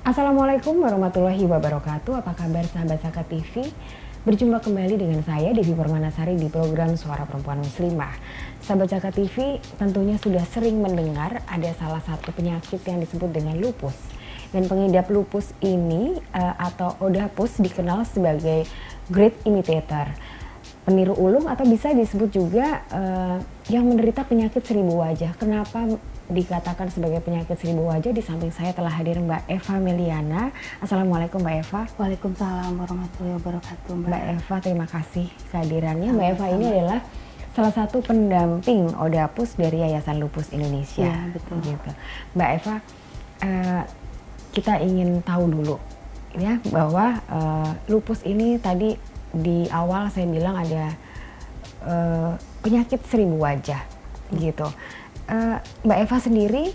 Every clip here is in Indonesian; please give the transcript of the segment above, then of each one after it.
Assalamualaikum warahmatullahi wabarakatuh. Apa kabar sahabat Saka TV? Berjumpa kembali dengan saya Devi Permanasari di program Suara Perempuan Muslimah. Sahabat Saka TV tentunya sudah sering mendengar ada salah satu penyakit yang disebut dengan lupus. Dan pengidap lupus ini atau ODAPUS dikenal sebagai great imitator, peniru ulung, atau bisa disebut juga yang menderita penyakit seribu wajah. Kenapa dikatakan sebagai penyakit seribu wajah? Di samping saya telah hadir Mbak Eva Meliana. Assalamualaikum Mbak Eva. Waalaikumsalam warahmatullahi wabarakatuh. Mbak Eva, terima kasih kehadirannya. Mbak Eva ini adalah salah satu pendamping ODAPUS dari Yayasan Lupus Indonesia. Iya, betul. Gitu. Mbak Eva, kita ingin tahu dulu ya bahwa lupus ini tadi di awal saya bilang ada penyakit seribu wajah gitu. Mbak Eva sendiri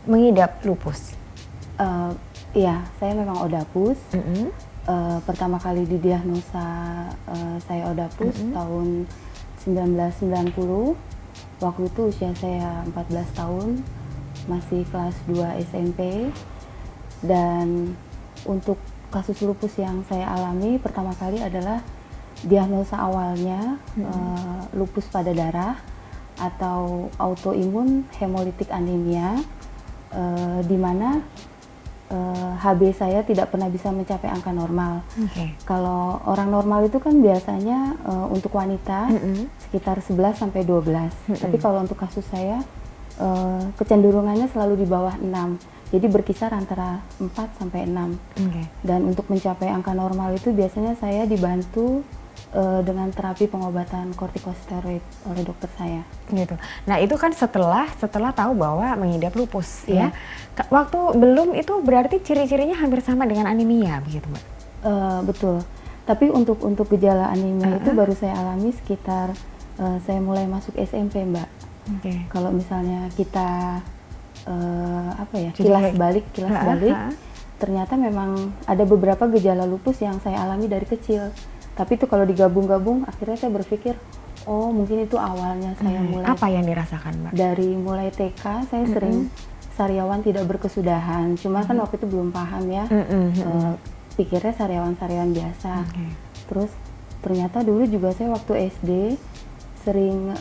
mengidap lupus? Iya, saya memang ODAPUS. Pertama kali didiagnosa saya ODAPUS tahun 1990. Waktu itu usia saya 14 tahun, masih kelas 2 SMP. Dan untuk kasus lupus yang saya alami pertama kali adalah diagnosa awalnya lupus pada darah atau autoimun hemolytic anemia, di mana HB saya tidak pernah bisa mencapai angka normal. Kalau orang normal itu kan biasanya untuk wanita sekitar 11 sampai 12. Tapi kalau untuk kasus saya kecenderungannya selalu di bawah 6. Jadi berkisar antara 4 sampai 6. Dan untuk mencapai angka normal itu biasanya saya dibantu dengan terapi pengobatan kortikosteroid oleh dokter saya. Gitu. Nah itu kan setelah tahu bahwa mengidap lupus ya. Waktu belum itu berarti ciri-cirinya hampir sama dengan anemia begitu Mbak? Betul. Tapi untuk gejala anemia itu baru saya alami sekitar saya mulai masuk SMP Mbak. Kalau misalnya kita kilas balik, ternyata memang ada beberapa gejala lupus yang saya alami dari kecil. Tapi itu kalau digabung-gabung, akhirnya saya berpikir, oh mungkin itu awalnya saya mulai. Apa yang dirasakan Mbak? Dari mulai TK saya sering sariawan tidak berkesudahan. Cuma kan waktu itu belum paham ya, pikirnya sariawan-sariawan biasa. Terus ternyata dulu juga saya waktu SD sering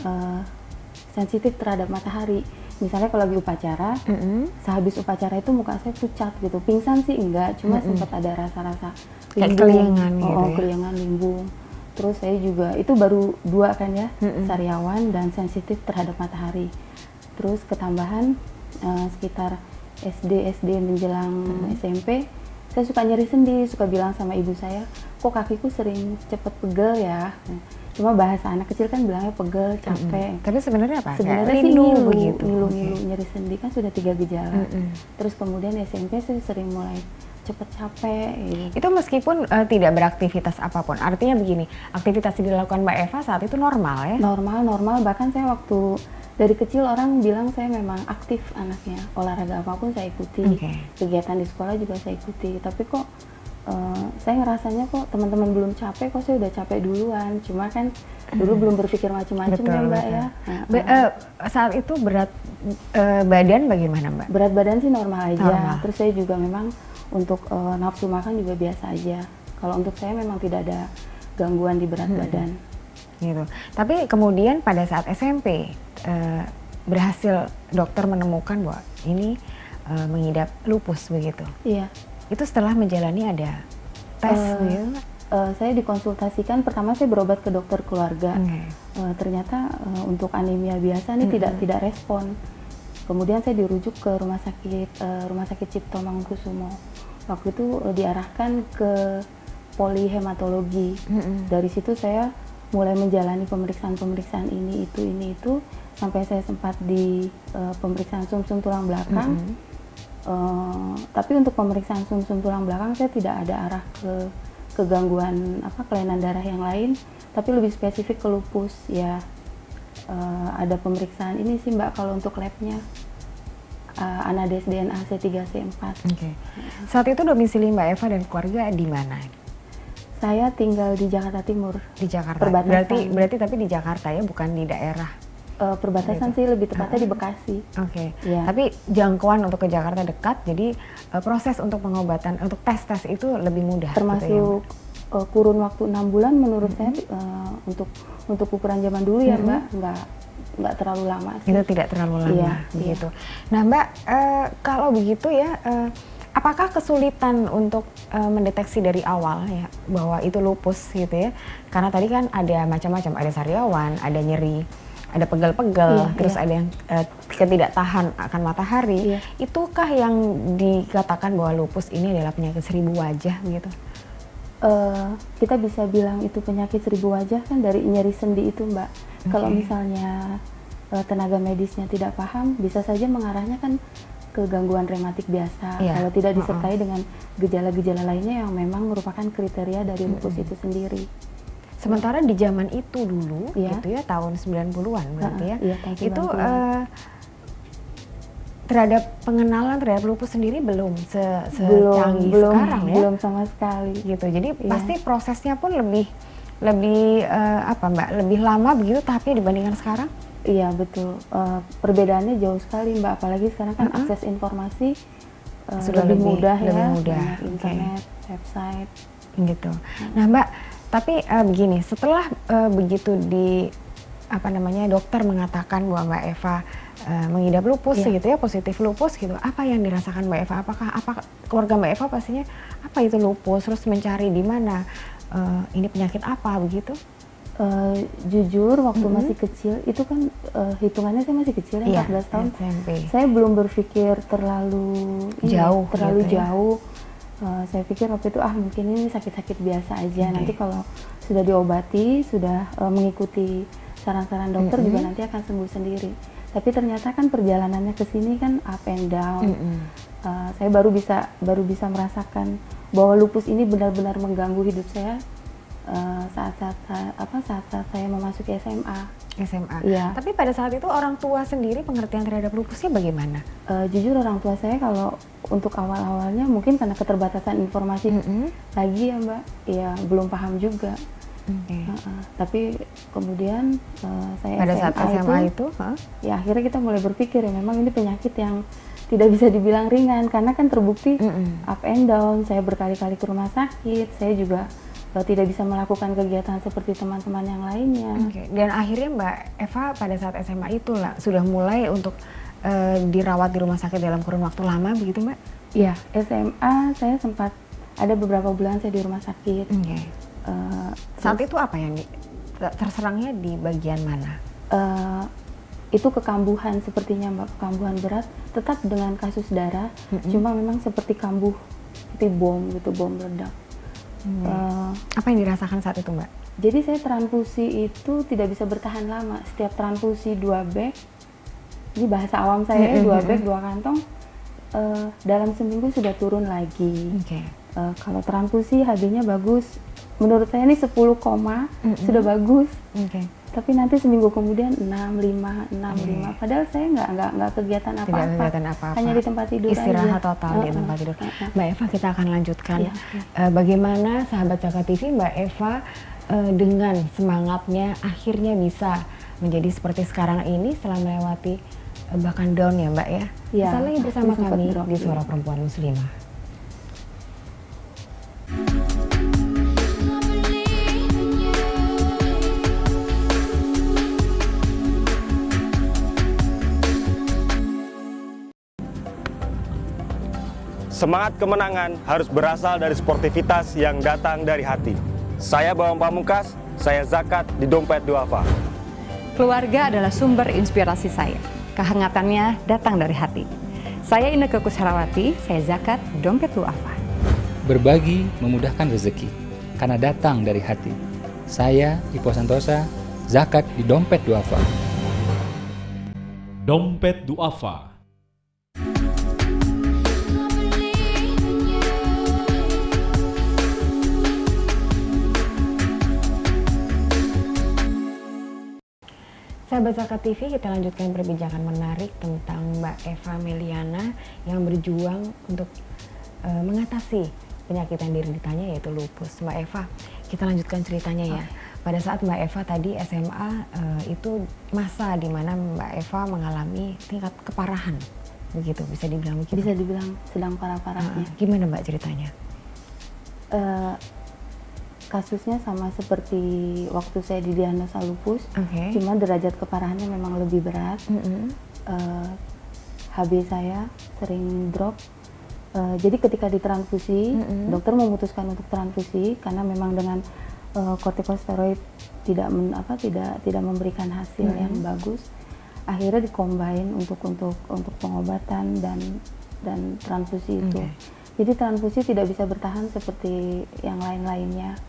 sensitif terhadap matahari. Misalnya kalau lagi upacara, sehabis upacara itu muka saya pucat gitu. Pingsan sih enggak, cuma sempat ada rasa-rasa keliengan gitu ya? Keliengan, limbung. Terus saya juga, itu baru 2 kan ya, sariawan dan sensitif terhadap matahari. Terus ketambahan sekitar SD menjelang SMP, saya suka nyeri sendi, suka bilang sama ibu saya, kok kakiku sering cepet pegel ya. Cuma bahasa anak kecil kan bilangnya pegel, capek. Tapi sebenarnya apa? Sebenarnya sih ngilu, nyeri sendi, kan sudah 3 gejala. Terus kemudian SMP saya sering mulai cepet capek gitu. Itu meskipun tidak beraktivitas apapun. Artinya begini, aktivitas yang dilakukan Mbak Eva saat itu normal ya? Normal, bahkan saya waktu dari kecil orang bilang saya memang aktif anaknya. Olahraga apapun saya ikuti, kegiatan di sekolah juga saya ikuti. Tapi kok saya ngerasanya kok teman-teman belum capek, kok saya udah capek duluan. Cuma kan dulu belum berpikir macam-macam ya Mbak ya. Saat itu berat badan bagaimana Mbak? Berat badan sih normal aja. Terus saya juga memang untuk nafsu makan juga biasa aja. Kalau untuk saya memang tidak ada gangguan di berat badan. Gitu. Tapi kemudian pada saat SMP berhasil dokter menemukan bahwa ini mengidap lupus begitu. Iya. Itu setelah menjalani ada tes gitu? Saya dikonsultasikan, pertama saya berobat ke dokter keluarga. Ternyata untuk anemia biasa nih tidak respon. Kemudian saya dirujuk ke rumah sakit Cipto Mangunkusumo. Waktu itu diarahkan ke polihematologi. Dari situ saya mulai menjalani pemeriksaan ini itu sampai saya sempat di pemeriksaan sumsum tulang belakang. Tapi untuk pemeriksaan sumsum tulang belakang saya tidak ada arah ke gangguan kelainan darah yang lain, tapi lebih spesifik ke lupus ya. Ada pemeriksaan ini sih Mbak kalau untuk labnya, anades DNA C3C4. Saat itu domisili Mbak Eva dan keluarga di mana? Saya tinggal di Jakarta Timur. Di Jakarta. Berarti tapi di Jakarta ya, bukan di daerah perbatasan gitu. sih, lebih tepatnya di Bekasi. Oke. Ya. Tapi jangkauan untuk ke Jakarta dekat, jadi proses untuk pengobatan, untuk tes itu lebih mudah. Termasuk gitu kurun waktu 6 bulan menurut saya untuk ukuran zaman dulu ya Mbak, nggak terlalu lama sih. Itu tidak terlalu lama, Iya, begitu. Nah Mbak, kalau begitu ya, apakah kesulitan untuk mendeteksi dari awal ya bahwa itu lupus gitu ya? Karena tadi kan ada macam-macam, ada sariawan, ada nyeri, ada pegel-pegel, terus ada yang ketidaktahan akan matahari. Itukah yang dikatakan bahwa lupus ini adalah penyakit 1000 wajah gitu? Kita bisa bilang itu penyakit 1000 wajah kan dari nyeri sendi itu Mbak. Kalau misalnya tenaga medisnya tidak paham, bisa saja mengarahnya kan ke gangguan rematik biasa. Kalau tidak disertai dengan gejala-gejala lainnya yang memang merupakan kriteria dari lupus itu sendiri. Sementara di zaman itu dulu, gitu ya, tahun 90-an berarti ya, itu terhadap pengenalan terhadap lupus sendiri belum secanggih sekarang ya? Belum sama sekali. Gitu, jadi pasti prosesnya pun lebih apa Mbak, lebih lama begitu tahapnya dibandingkan sekarang? Iya betul, perbedaannya jauh sekali Mbak, apalagi sekarang kan akses informasi sudah lebih mudah ya, internet, website. Gitu. Nah Mbak, tapi begini, setelah begitu dokter mengatakan bahwa Mbak Eva mengidap lupus gitu ya, positif lupus gitu, apa yang dirasakan Mbak Eva? Apakah keluarga Mbak Eva pastinya apa itu lupus, terus mencari di mana ini penyakit apa begitu? Jujur waktu masih kecil itu kan hitungannya saya masih kecil ya, 14 tahun. SMP. Saya belum berpikir terlalu jauh. Saya pikir waktu itu mungkin ini sakit-sakit biasa aja. Nanti kalau sudah diobati, sudah mengikuti saran-saran dokter juga nanti akan sembuh sendiri. Tapi ternyata kan perjalanannya ke sini kan up and down. Saya baru bisa merasakan bahwa lupus ini benar-benar mengganggu hidup saya saat saya memasuki SMA. Iya. Tapi pada saat itu orang tua sendiri pengertian terhadap lupusnya bagaimana? Jujur orang tua saya kalau untuk awal-awalnya mungkin karena keterbatasan informasi lagi ya Mbak, ya belum paham juga. Tapi kemudian saya pada saat SMA itu ya akhirnya kita mulai berpikir ya memang ini penyakit yang tidak bisa dibilang ringan karena kan terbukti up and down. Saya berkali-kali ke rumah sakit, saya juga tidak bisa melakukan kegiatan seperti teman-teman yang lainnya. Dan akhirnya Mbak Eva pada saat SMA itu sudah mulai untuk dirawat di rumah sakit dalam kurun waktu lama begitu Mbak? Iya, SMA saya sempat ada beberapa bulan saya di rumah sakit. Saat itu apa yang terserangnya di bagian mana? Itu kekambuhan sepertinya Mbak, kekambuhan berat, tetap dengan kasus darah, cuma memang seperti kambuh, seperti bom gitu, bom meledak. Apa yang dirasakan saat itu Mbak? Jadi saya transfusi itu tidak bisa bertahan lama. Setiap transfusi 2 bag, ini bahasa awam saya 2 bag 2 kantong, dalam seminggu sudah turun lagi. Kalau transfusi HB-nya bagus, menurut saya ini 10, sudah bagus. Tapi nanti seminggu kemudian 65. Padahal saya nggak kegiatan apa-apa. Hanya di tempat tidur istirahat aja. Total di tempat tidur. Mbak Eva, kita akan lanjutkan bagaimana sahabat Caka TV Mbak Eva dengan semangatnya akhirnya bisa menjadi seperti sekarang ini setelah melewati bahkan down ya Mbak ya. Sampai bersama kami di Suara Perempuan Muslimah. Semangat kemenangan harus berasal dari sportivitas yang datang dari hati. Saya Bawang Pamungkas, saya zakat di Dompet Duafa. Keluarga adalah sumber inspirasi saya. Kehangatannya datang dari hati. Saya Inneke Koesherawati, saya zakat di Dompet Duafa. Berbagi memudahkan rezeki, karena datang dari hati. Saya Ipo Santosa, zakat di Dompet Duafa. Dompet Duafa. Sahabat Zakat TV, kita lanjutkan perbincangan menarik tentang Mbak Eva Meliana yang berjuang untuk mengatasi penyakit yang dideritanya yaitu lupus. Mbak Eva, kita lanjutkan ceritanya ya. pada saat Mbak Eva tadi SMA itu masa di mana Mbak Eva mengalami tingkat keparahan, begitu bisa dibilang begitu? Bisa dibilang sedang parah-parahnya. Gimana Mbak ceritanya? Kasusnya sama seperti waktu saya didiagnosa lupus, cuma derajat keparahannya memang lebih berat. HB saya sering drop. Jadi ketika ditransfusi, dokter memutuskan untuk transfusi karena memang dengan kortikosteroid tidak memberikan hasil yang bagus. Akhirnya dikombin untuk pengobatan dan transfusi itu. Jadi transfusi tidak bisa bertahan seperti yang lain-lainnya.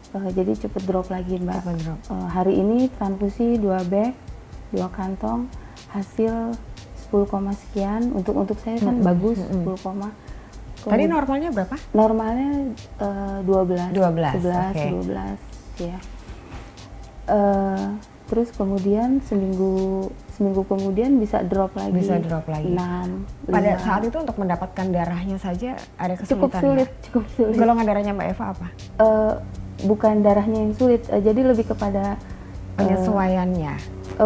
Jadi cepat drop lagi, Mbak. Hari ini transfusi 2 bag, 2 kantong, hasil 10, sekian. Untuk saya kan bagus 10, Tadi normalnya berapa? Normalnya 12 ya. Terus kemudian seminggu kemudian bisa drop lagi. 6, 5. Pada saat itu untuk mendapatkan darahnya saja ada kesulitan. Cukup sulit. Golongan darahnya Mbak Eva apa? Bukan darahnya yang sulit, jadi lebih kepada penyesuaiannya.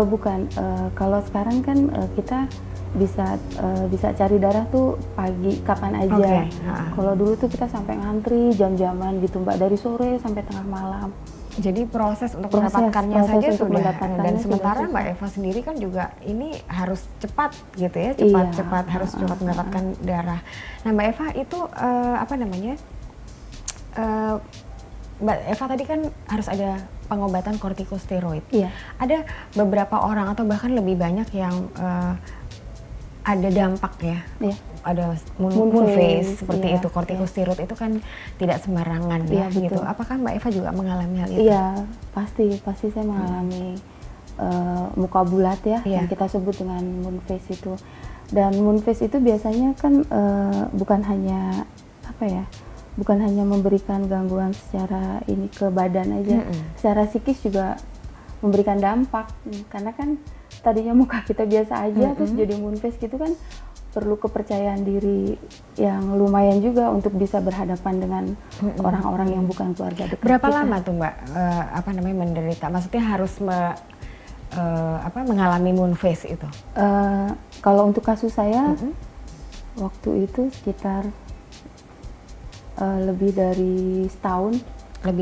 Bukan. Kalau sekarang kan kita bisa cari darah tuh pagi kapan aja. Kalau dulu tuh kita sampai ngantri jam-jaman gitu, Mbak, dari sore sampai tengah malam. Jadi proses untuk mendapatkannya saja sudah. Dan sementara Mbak Eva sendiri kan juga ini harus cepat gitu ya, cepat harus cepat mendapatkan darah. Nah Mbak Eva itu Mbak Eva tadi kan harus ada pengobatan kortikosteroid. Ada beberapa orang atau bahkan lebih banyak yang ada dampak ya, ada moon phase seperti itu. Kortikosteroid itu kan tidak sembarangan ya gitu. Apakah Mbak Eva juga mengalami hal itu? Iya, pasti saya mengalami muka bulat ya, yang kita sebut dengan moon phase itu. Dan moon phase itu biasanya kan bukan hanya memberikan gangguan secara ini ke badan aja, secara psikis juga memberikan dampak. Karena kan tadinya muka kita biasa aja, terus jadi moon phase gitu kan perlu kepercayaan diri yang lumayan juga untuk bisa berhadapan dengan orang-orang yang bukan keluarga dekat. Berapa lama tuh Mbak menderita? Maksudnya harus mengalami moon phase itu? Kalau untuk kasus saya waktu itu sekitar lebih dari setahun. Dan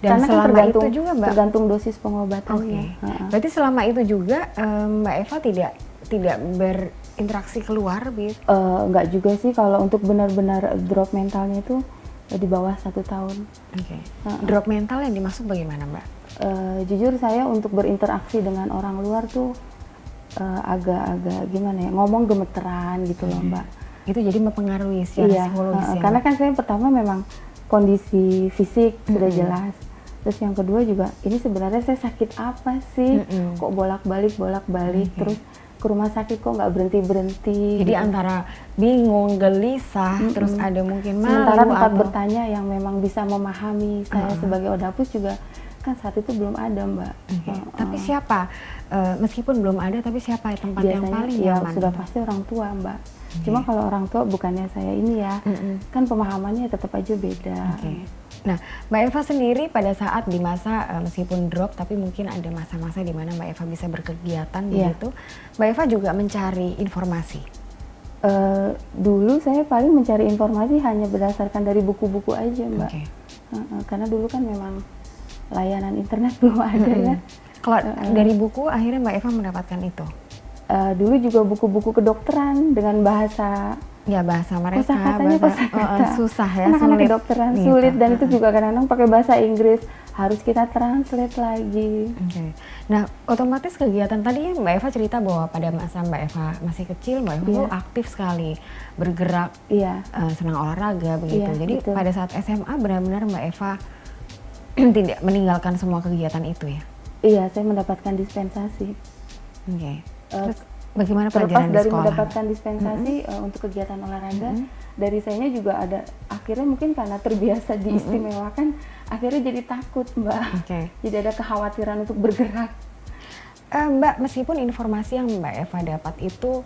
karena selama itu juga Mbak, tergantung dosis pengobatannya. Berarti selama itu juga Mbak Eva tidak berinteraksi keluar gitu? Enggak juga sih, kalau untuk benar-benar drop mentalnya itu di bawah 1 tahun. Drop mental yang dimaksud bagaimana Mbak? Jujur saya untuk berinteraksi dengan orang luar tuh agak-agak gimana ya, ngomong gemeteran gitu loh Mbak. Itu jadi mempengaruhi secara psikologis ya? Karena kan saya pertama memang kondisi fisik sudah jelas. Terus yang kedua juga, ini sebenarnya saya sakit apa sih? Kok bolak-balik, terus ke rumah sakit kok nggak berhenti-berhenti. Jadi gitu. Antara bingung, gelisah, terus ada mungkin malu. Sementara tempat bertanya yang memang bisa memahami saya sebagai odapus juga kan saat itu belum ada, Mbak. Tapi siapa? Meskipun belum ada, tapi siapa tempat biasanya, yang paling nyaman? Sudah pasti orang tua, Mbak. Cuma kalau orang tua bukannya saya ini ya, kan pemahamannya tetap aja beda. Nah, Mbak Eva sendiri pada saat di masa meskipun drop, tapi mungkin ada masa-masa di mana Mbak Eva bisa berkegiatan begitu. Mbak Eva juga mencari informasi. Dulu saya paling mencari informasi hanya berdasarkan dari buku-buku aja, Mbak. Karena dulu kan memang layanan internet belum ada ya. Kalau dari buku akhirnya Mbak Eva mendapatkan itu? Dulu juga buku-buku kedokteran dengan bahasa mereka, kosakata susah ya, anak-anak sulit. Kedokteran sulit, dan itu juga kadang-kadang pakai bahasa Inggris, harus kita translate lagi. Nah, otomatis kegiatan tadi ya Mbak Eva cerita bahwa pada masa Mbak Eva masih kecil, Mbak Eva tuh aktif sekali, bergerak, senang olahraga begitu. Jadi betul. Pada saat SMA benar-benar Mbak Eva tidak meninggalkan semua kegiatan itu ya? Iya, saya mendapatkan dispensasi. Terus bagaimana pelajaran di sekolah? Dari mendapatkan dispensasi untuk kegiatan olahraga, dari sayanya juga ada, akhirnya mungkin karena terbiasa diistimewakan, akhirnya jadi takut, Mbak. Jadi ada kekhawatiran untuk bergerak. Mbak, meskipun informasi yang Mbak Eva dapat itu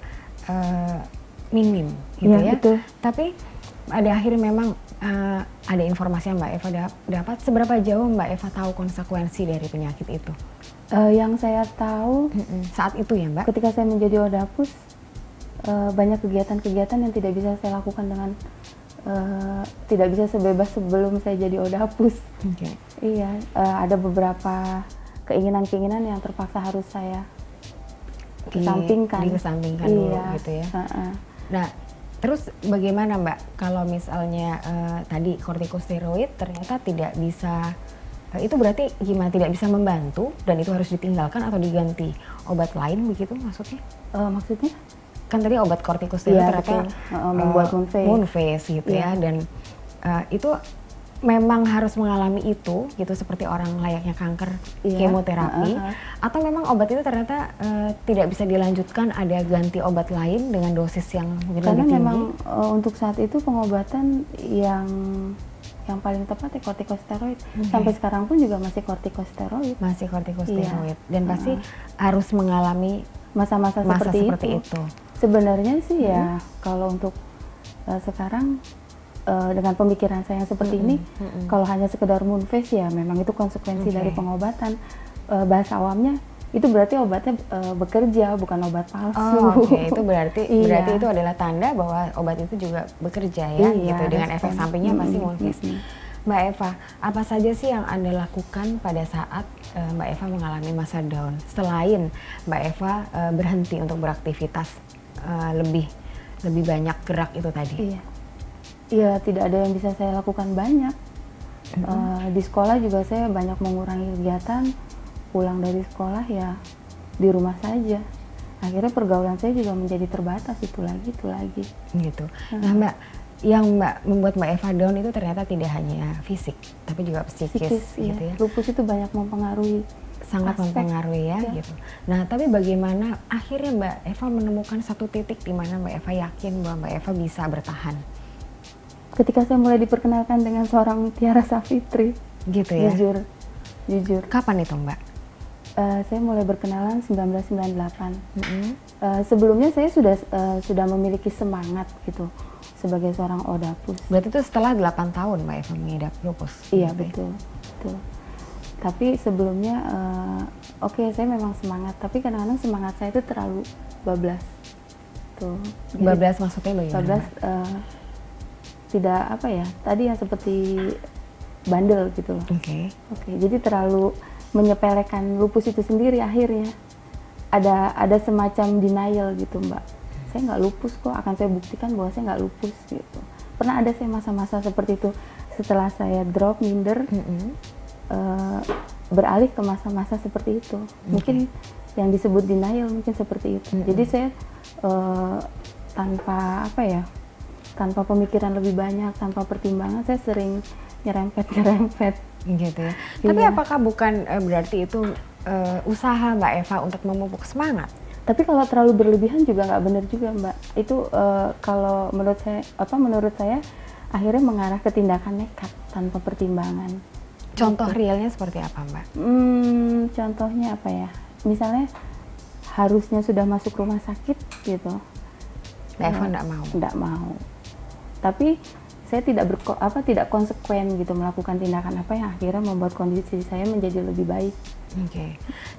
minim gitu ya, betul. Tapi pada akhirnya memang ada informasi yang Mbak Eva dapat, seberapa jauh Mbak Eva tahu konsekuensi dari penyakit itu? Yang saya tahu saat itu ya Mbak? ketika saya menjadi ODAPUS, banyak kegiatan-kegiatan yang tidak bisa saya lakukan dengan tidak bisa sebebas sebelum saya jadi ODAPUS. Iya, ada beberapa keinginan-keinginan yang terpaksa harus saya kesampingkan. Dikesampingkan dulu gitu ya. Nah, terus bagaimana Mbak kalau misalnya tadi kortikosteroid ternyata tidak bisa, itu berarti gimana, tidak bisa membantu dan itu harus ditinggalkan atau diganti obat lain begitu maksudnya? Maksudnya? Kan tadi obat kortikosteroid ternyata membuat moon face gitu ya, dan itu memang harus mengalami itu gitu seperti orang layaknya kanker kemoterapi, atau memang obat itu ternyata tidak bisa dilanjutkan, ada ganti obat lain dengan dosis yang lebih tinggi? Karena memang untuk saat itu pengobatan yang paling tepat ya kortikosteroid. Sampai sekarang pun juga masih kortikosteroid. Masih kortikosteroid dan pasti harus mengalami masa-masa seperti itu. Sebenarnya sih ya kalau untuk sekarang dengan pemikiran saya yang seperti ini, kalau hanya sekedar moon face ya memang itu konsekuensi dari pengobatan. Bahasa awamnya itu berarti obatnya bekerja, bukan obat palsu. Itu berarti itu adalah tanda bahwa obat itu juga bekerja ya, gitu, dengan efek sampingnya pasti moon face. Mbak Eva, apa saja sih yang Anda lakukan pada saat Mbak Eva mengalami masa down selain Mbak Eva berhenti untuk beraktivitas lebih banyak gerak itu tadi? Iya, tidak ada yang bisa saya lakukan banyak. Di sekolah juga saya banyak mengurangi kegiatan. Pulang dari sekolah ya di rumah saja. Akhirnya pergaulan saya juga menjadi terbatas, itu lagi. Gitu. Nah Mbak, yang membuat Mbak Eva down itu ternyata tidak hanya fisik, tapi juga psikis gitu ya. Lupus itu banyak mempengaruhi. Sangat mempengaruhi ya, gitu. Nah, tapi bagaimana akhirnya Mbak Eva menemukan satu titik di mana Mbak Eva yakin bahwa Mbak Eva bisa bertahan? Ketika saya mulai diperkenalkan dengan seorang Tiara Savitri. Gitu ya? Jujur. Kapan itu Mbak? Saya mulai berkenalan 1998. Sebelumnya saya sudah memiliki semangat gitu sebagai seorang ODAPUS. Berarti itu setelah 8 tahun Mbak Eva mengidap lupus? Iya, betul. Tapi sebelumnya, saya memang semangat, tapi kadang-kadang semangat saya itu terlalu bablas. Bablas maksudnya bagaimana? Bablas tidak tadi yang seperti bandel gitu loh. Jadi terlalu menyepelekan lupus itu sendiri, akhirnya ada semacam denial gitu Mbak. Saya nggak lupus kok, akan saya buktikan bahwa saya nggak lupus gitu. Pernah ada saya masa-masa seperti itu setelah saya drop, minder, beralih ke masa-masa seperti itu. Mungkin yang disebut denial mungkin seperti itu. Jadi saya tanpa pemikiran lebih banyak, tanpa pertimbangan, saya sering nyerempet gitu ya. Tapi apakah bukan berarti itu usaha Mbak Eva untuk memupuk semangat? Tapi kalau terlalu berlebihan juga nggak benar juga Mbak. Itu kalau menurut saya akhirnya mengarah ke tindakan nekat tanpa pertimbangan. Contoh realnya seperti apa Mbak? Contohnya apa ya? Misalnya harusnya sudah masuk rumah sakit gitu. Mbak Eva nggak mau. Tapi saya tidak konsekuen gitu melakukan tindakan apa yang akhirnya membuat kondisi saya menjadi lebih baik.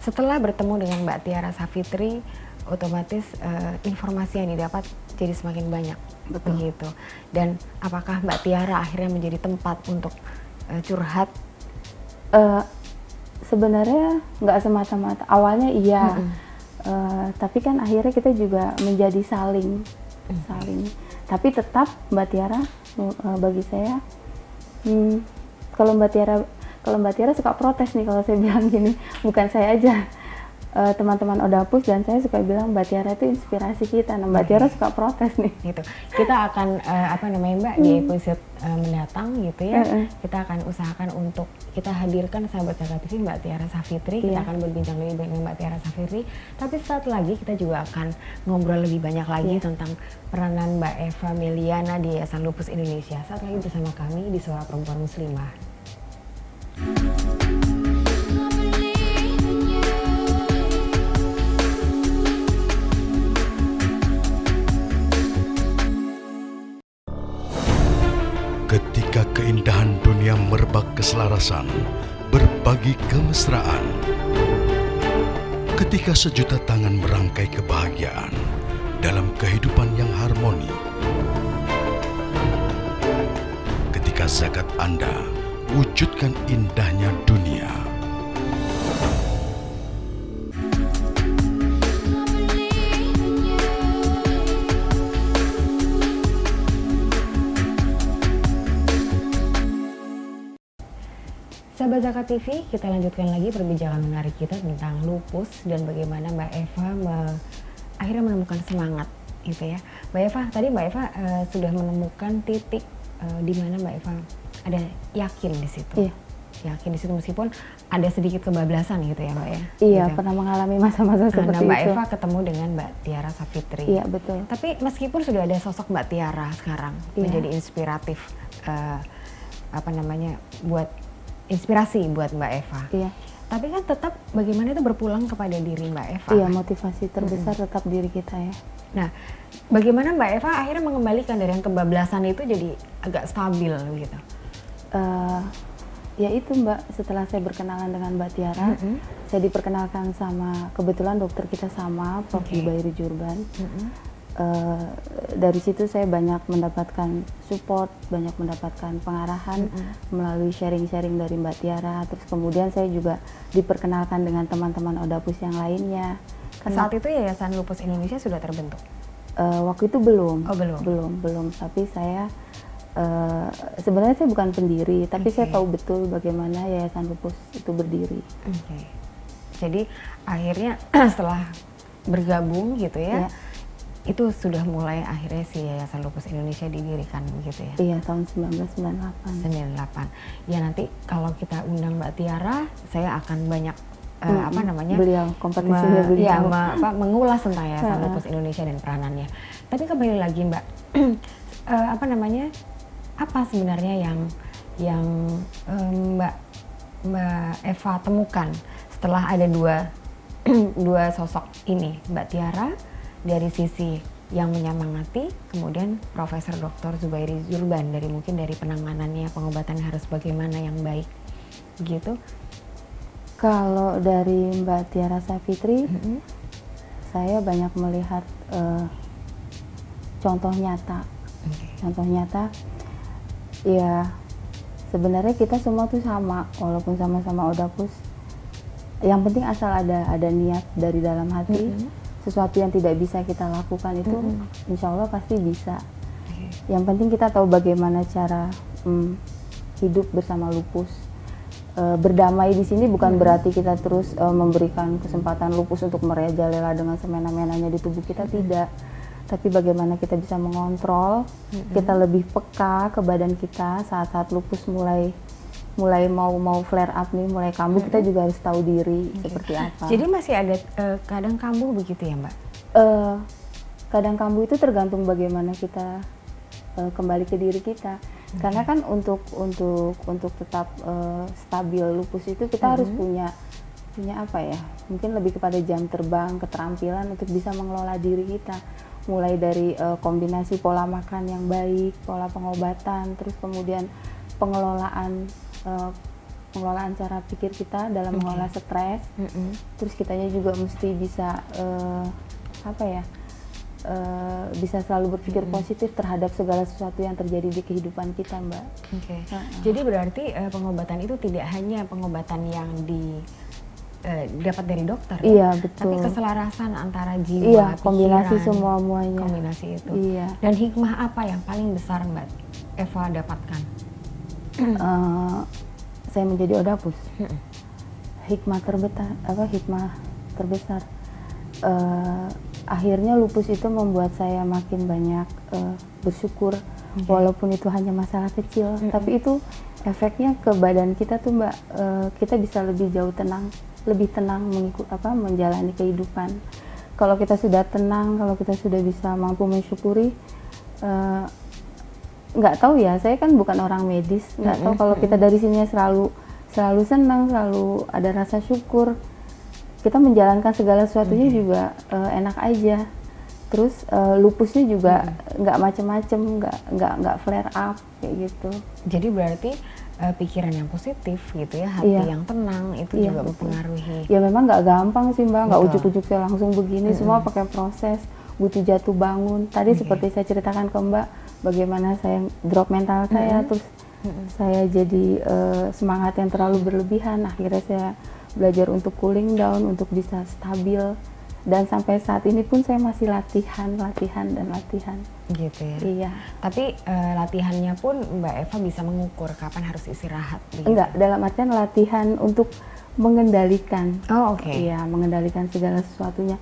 Setelah bertemu dengan Mbak Tiara Savitri, otomatis informasi yang didapat jadi semakin banyak. Begitu. Dan apakah Mbak Tiara akhirnya menjadi tempat untuk curhat? Sebenarnya nggak semata-mata. Awalnya iya, tapi kan akhirnya kita juga menjadi saling. Tapi tetap Mbak Tiara, bagi saya, kalau Mbak Tiara suka protes nih kalau saya bilang gini, bukan saya aja, teman-teman ODAPUS dan saya suka bilang Mbak Tiara itu inspirasi kita. Nah, Mbak Tiara suka protes nih. Gitu. Kita akan Mbak di episode mendatang gitu ya, kita akan usahakan untuk kita hadirkan sahabat Jaga TV Mbak Tiara Savitri. Kita akan berbincang lebih banyak dengan Mbak Tiara Savitri. Tapi saat lagi kita juga akan ngobrol lebih banyak lagi tentang peranan Mbak Eva Meliana di Yayasan Lupus Indonesia. Saat lagi bersama kami di Suara Perempuan Muslimah. keselarasan, berbagi kemesraan. Ketika sejuta tangan merangkai kebahagiaan dalam kehidupan yang harmoni. Ketika zakat Anda wujudkan indahnya dunia. Sahabat Zakat TV, kita lanjutkan lagi perbincangan menarik kita tentang lupus dan bagaimana Mbak Eva akhirnya menemukan semangat, gitu ya. Mbak Eva, tadi Mbak Eva sudah menemukan titik di mana Mbak Eva ada yakin di situ. Iya. Yakin di situ meskipun ada sedikit kebablasan gitu ya Mbak ya. Iya, gitu. pernah mengalami masa-masa seperti Mbak itu. Eva ketemu dengan Mbak Tiara Savitri. Iya, betul. Tapi meskipun sudah ada sosok Mbak Tiara sekarang menjadi inspiratif, buat inspirasi buat Mbak Eva. Iya. Tapi kan tetap bagaimana itu berpulang kepada diri Mbak Eva. Iya, motivasi terbesar tetap diri kita ya. Nah, bagaimana Mbak Eva akhirnya mengembalikan dari yang kebablasan itu jadi agak stabil gitu? Ya itu Mbak, setelah saya berkenalan dengan Mbak Tiara, saya diperkenalkan sama, kebetulan dokter kita sama, Prof. Zubairi Jurban. Dari situ saya banyak mendapatkan support, banyak mendapatkan pengarahan melalui sharing-sharing dari Mbak Tiara. Terus kemudian saya juga diperkenalkan dengan teman-teman Odapus yang lainnya. Saat itu Yayasan Lupus Indonesia sudah terbentuk? Waktu itu belum. Oh, belum. Tapi saya sebenarnya saya bukan pendiri, tapi saya tahu betul bagaimana Yayasan Lupus itu berdiri. Jadi akhirnya setelah bergabung gitu ya. Itu sudah mulai akhirnya si Yayasan Lupus Indonesia didirikan begitu ya? Iya, tahun 1998. 98. Ya nanti kalau kita undang Mbak Tiara, saya akan banyak beliau kompetisinya beliau. Mengulas tentang Yayasan Lupus Indonesia dan peranannya. Tapi kembali lagi Mbak, apa sebenarnya yang Mbak Eva temukan setelah ada dua sosok ini, Mbak Tiara dari sisi yang menyemangati, kemudian Profesor Dr. Zubairi Jurban dari penanganannya, pengobatan harus bagaimana yang baik, gitu. Kalau dari Mbak Tiara Savitri, saya banyak melihat contoh nyata. Contoh nyata, ya sebenarnya kita semua tuh sama, walaupun sama-sama Odapus. Yang penting asal ada niat dari dalam hati. Sesuatu yang tidak bisa kita lakukan itu insya Allah pasti bisa. Yang penting kita tahu bagaimana cara hidup bersama lupus. Berdamai di sini bukan berarti kita terus memberikan kesempatan lupus untuk merajalela dengan semena-menanya di tubuh kita, tidak. Tapi bagaimana kita bisa mengontrol, kita lebih peka ke badan kita saat lupus mulai mau flare up nih, mulai kambuh, kita juga harus tahu diri seperti apa. Jadi masih ada kadang kambuh begitu ya Mbak? Kadang kambuh itu tergantung bagaimana kita kembali ke diri kita. Karena kan untuk tetap stabil lupus itu kita harus punya apa ya? Mungkin lebih kepada jam terbang, keterampilan untuk bisa mengelola diri kita. Mulai dari kombinasi pola makan yang baik, pola pengobatan, terus kemudian pengelolaan cara pikir kita dalam mengelola stres. Terus kitanya juga mesti bisa bisa selalu berpikir positif terhadap segala sesuatu yang terjadi di kehidupan kita, Mbak. Jadi berarti pengobatan itu tidak hanya pengobatan yang dapat dari dokter, iya, betul. Tapi keselarasan antara jiwa, iya, pikiran, kombinasi semuanya. Kombinasi itu. Iya. Dan hikmah apa yang paling besar Mbak Eva dapatkan? Saya menjadi Odapus. Hikmah terbesar. Akhirnya lupus itu membuat saya makin banyak bersyukur, walaupun itu hanya masalah kecil, tapi itu efeknya ke badan kita tuh Mbak, kita bisa lebih tenang menjalani kehidupan. Kalau kita sudah tenang, kalau kita sudah bisa mampu mensyukuri, nggak tahu ya, saya kan bukan orang medis, nggak tahu kalau kita dari sini selalu senang, selalu ada rasa syukur, kita menjalankan segala sesuatunya juga enak aja. Terus lupusnya juga nggak macem-macem, nggak flare up kayak gitu. Jadi berarti pikiran yang positif gitu ya, hati Iya. yang tenang itu Iya, juga betul. mempengaruhi. Ya memang nggak gampang sih Mbak, nggak Betul. ujuk-ujuk langsung begini, semua pakai proses, butuh jatuh bangun. Tadi seperti saya ceritakan ke Mbak, bagaimana saya drop mental saya, terus saya jadi semangat yang terlalu berlebihan. Akhirnya saya belajar untuk cooling down, untuk bisa stabil. Dan sampai saat ini pun saya masih latihan. Gitu ya. Iya. Tapi latihannya pun Mbak Eva bisa mengukur kapan harus istirahat. Begitu? Enggak, dalam artian latihan untuk mengendalikan. Oh, oke. Iya, mengendalikan segala sesuatunya.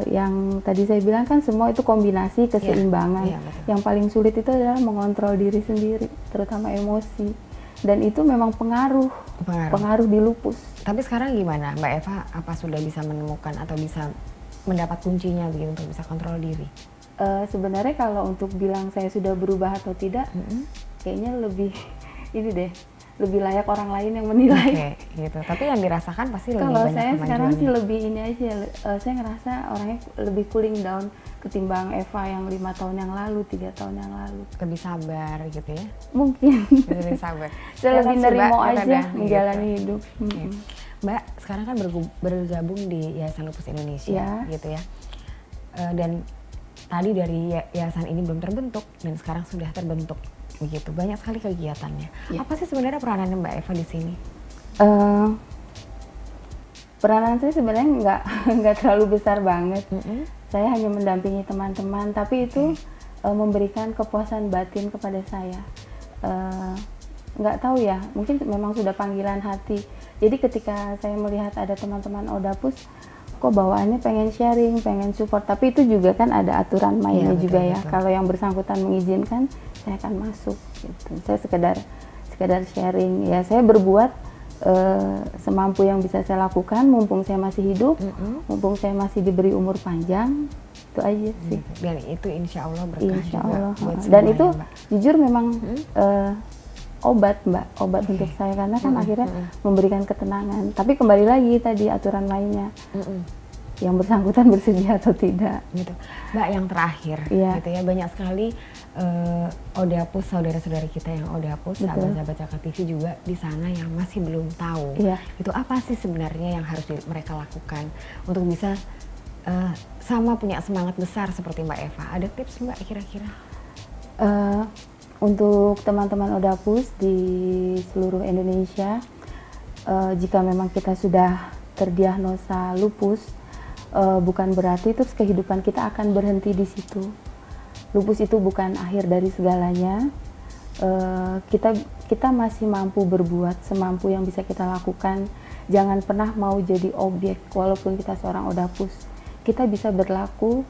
Yang tadi saya bilang kan semua itu kombinasi keseimbangan. Iya, betul. Yang paling sulit itu adalah mengontrol diri sendiri, terutama emosi. Dan itu memang pengaruh di lupus. Tapi sekarang gimana Mbak Eva? Apa sudah bisa menemukan atau bisa mendapat kuncinya begitu untuk bisa kontrol diri? Sebenarnya kalau untuk bilang saya sudah berubah atau tidak, kayaknya lebih ini deh, lebih layak orang lain yang menilai. Oke, gitu. Tapi yang dirasakan pasti lebih Kalau banyak saya sekarang sih kemajuannya. lebih ini aja, saya ngerasa orangnya lebih cooling down ketimbang Eva yang 5 tahun yang lalu, 3 tahun yang lalu. Lebih sabar gitu ya. Mungkin. Lebih sabar. Saya lebih Terima kasih, nerimo Mbak, aja Eva, menjalani gitu. hidup. Oke. Mbak sekarang kan bergabung di Yayasan Lupus Indonesia Ya. gitu ya. Dan tadi dari yayasan ini belum terbentuk dan sekarang sudah terbentuk begitu. Banyak sekali kegiatannya. Ya. Apa sih sebenarnya peranan Mbak Eva di sini? Peranan saya sebenarnya nggak terlalu besar banget. Saya hanya mendampingi teman-teman, tapi itu memberikan kepuasan batin kepada saya. Nggak tahu ya, mungkin memang sudah panggilan hati. Jadi ketika saya melihat ada teman-teman Odapus, kok bawaannya pengen sharing, pengen support, tapi itu juga kan ada aturan mainnya Iya, juga betul, ya. betul. Kalau yang bersangkutan mengizinkan, saya akan masuk. Gitu. Saya sekedar sharing. Ya saya berbuat semampu yang bisa saya lakukan, mumpung saya masih hidup, mumpung saya masih diberi umur panjang, itu aja sih. Gitu. Dan itu insya Allah berkah Insya juga Allah. buat Dan semuanya, itu Mbak. jujur memang obat Mbak, obat untuk saya karena kan akhirnya memberikan ketenangan. Tapi kembali lagi tadi aturan lainnya, yang bersangkutan bersedia atau tidak. Gitu. Mbak yang terakhir, Iya. gitu ya, banyak sekali Odapus, saudara-saudara kita yang Odapus, Betul. sahabat-sahabat Caka TV juga di sana yang masih belum tahu. Iya. Itu apa sih sebenarnya yang harus mereka lakukan untuk bisa sama punya semangat besar seperti Mbak Eva? Ada tips Mbak kira-kira? Untuk teman-teman Odapus di seluruh Indonesia, jika memang kita sudah terdiagnosa lupus, bukan berarti terus kehidupan kita akan berhenti di situ. Lupus itu bukan akhir dari segalanya. Kita masih mampu berbuat semampu yang bisa kita lakukan. Jangan pernah mau jadi objek, walaupun kita seorang Odapus. Kita bisa berlaku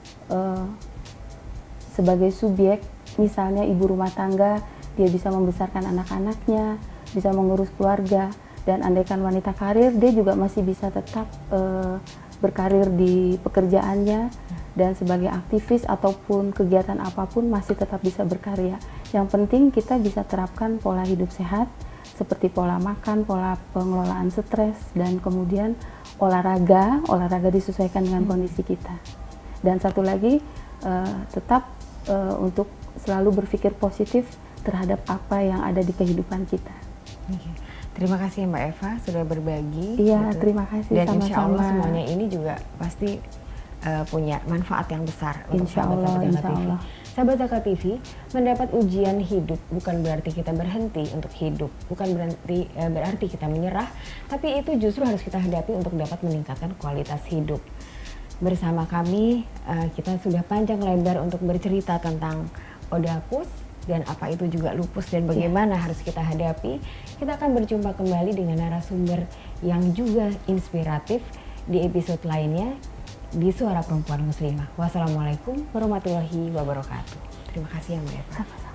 sebagai subjek, misalnya ibu rumah tangga, dia bisa membesarkan anak-anaknya, bisa mengurus keluarga, dan andaikan wanita karir, dia juga masih bisa tetap berkarir di pekerjaannya, dan sebagai aktivis ataupun kegiatan apapun masih tetap bisa berkarya. Yang penting kita bisa terapkan pola hidup sehat, seperti pola makan, pola pengelolaan stres, dan kemudian olahraga disesuaikan dengan kondisi kita. Dan satu lagi, tetap untuk selalu berpikir positif terhadap apa yang ada di kehidupan kita. Oke. Terima kasih Mbak Eva sudah berbagi. Iya, terima kasih, Dan insya Allah sama-sama. semuanya ini juga pasti punya manfaat yang besar untuk Insya Allah, sahabat-sahabat Caka insya TV. Allah. Sahabat Caka TV, mendapat ujian hidup bukan berarti kita berhenti untuk hidup, bukan berarti kita menyerah, tapi itu justru harus kita hadapi untuk dapat meningkatkan kualitas hidup. Bersama kami, kita sudah panjang lebar untuk bercerita tentang Odapus dan apa itu juga lupus dan bagaimana harus kita hadapi. Kita akan berjumpa kembali dengan narasumber yang juga inspiratif di episode lainnya di Suara Perempuan Muslimah. Wassalamualaikum warahmatullahi wabarakatuh. Terima kasih ya Mbak Eva.